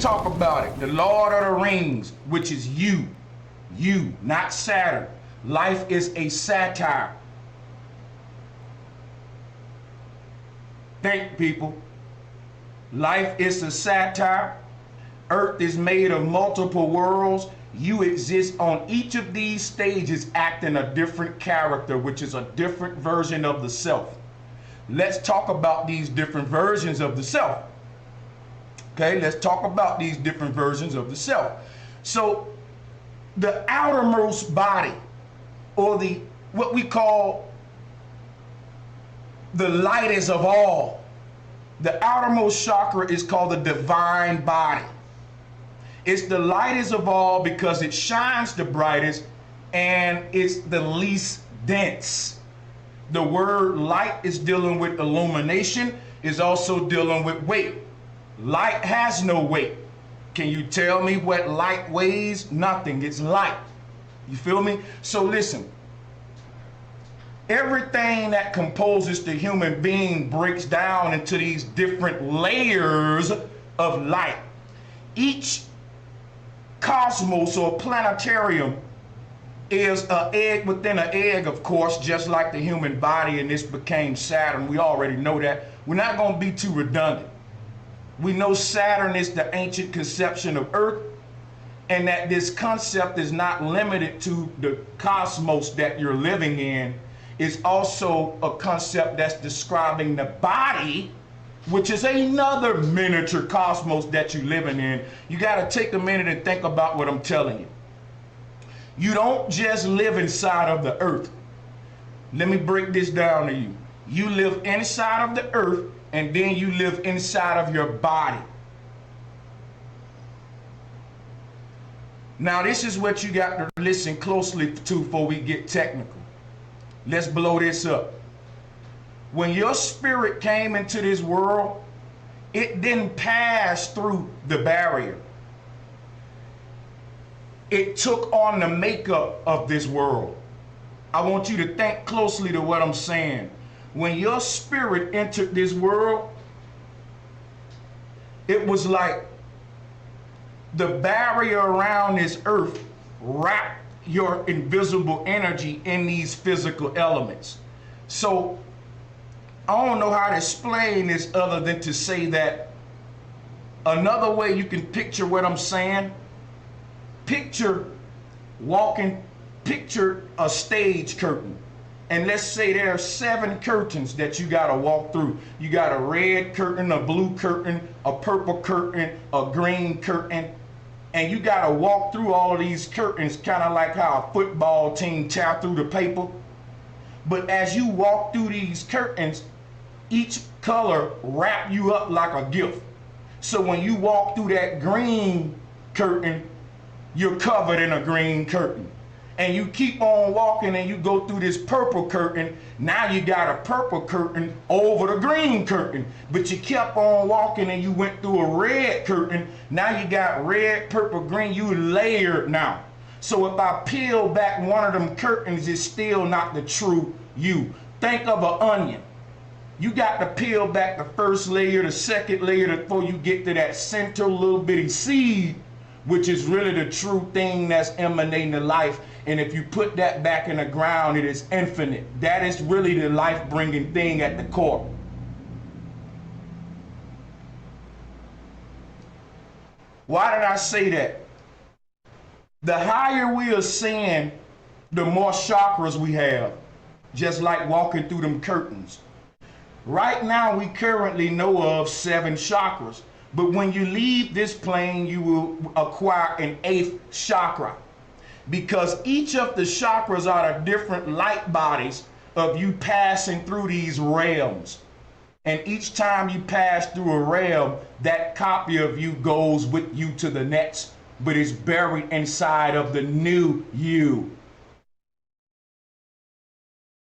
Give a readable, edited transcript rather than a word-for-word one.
talk about it. The Lord of the Rings, which is you, not Saturn. Life is a satire. Think, people. Life is a satire. Earth is made of multiple worlds. You exist on each of these stages acting a different character, which is a different version of the self. Let's talk about these different versions of the self. Okay, let's talk about these different versions of the self. So the outermost body, or the what we call the lightest of all, the outermost chakra is called the divine body. It's the lightest of all because it shines the brightest and it's the least dense. The word light is dealing with illumination, is also dealing with weight. Light has no weight. Can you tell me what light weighs? Nothing. It's light. You feel me? So listen, everything that composes the human being breaks down into these different layers of light. Each cosmos or planetarium is an egg within an egg, of course, just like the human body, and this became Saturn. We already know that. We're not going to be too redundant. We know Saturn is the ancient conception of Earth, and that this concept is not limited to the cosmos that you're living in. It's also a concept that's describing the body, which is another miniature cosmos that you're living in. You got to take a minute and think about what I'm telling you. You don't just live inside of the earth. Let me break this down to you. You live inside of the earth, and then you live inside of your body. Now, this is what you got to listen closely to before we get technical. Let's blow this up. When your spirit came into this world, it didn't pass through the barrier. It took on the makeup of this world. I want you to think closely to what I'm saying. When your spirit entered this world, it was like the barrier around this earth wrapped your invisible energy in these physical elements. So I don't know how to explain this other than to say that another way you can picture what I'm saying, picture a stage curtain. And let's say there are 7 curtains that you gotta walk through. You got a red curtain, a blue curtain, a purple curtain, a green curtain. And you gotta walk through all of these curtains, kind of like how a football team tear through the paper. But as you walk through these curtains, each color wrap you up like a gift. So when you walk through that green curtain, you're covered in a green curtain. And you keep on walking and you go through this purple curtain. Now you got a purple curtain over the green curtain. But you kept on walking and you went through a red curtain. Now you got red, purple, green. You layered now. So if I peel back one of them curtains, it's still not the true you. Think of an onion. You got to peel back the first layer, the second layer, before you get to that center little bitty seed, which is really the true thing that's emanating the life. And if you put that back in the ground, it is infinite. That is really the life-bringing thing at the core. Why did I say that? The higher we ascend, the more chakras we have, just like walking through them curtains. Right now, we currently know of 7 chakras, but when you leave this plane, you will acquire an 8th chakra, because each of the chakras are the different light bodies of you passing through these realms. And each time you pass through a realm, that copy of you goes with you to the next, but it's buried inside of the new you.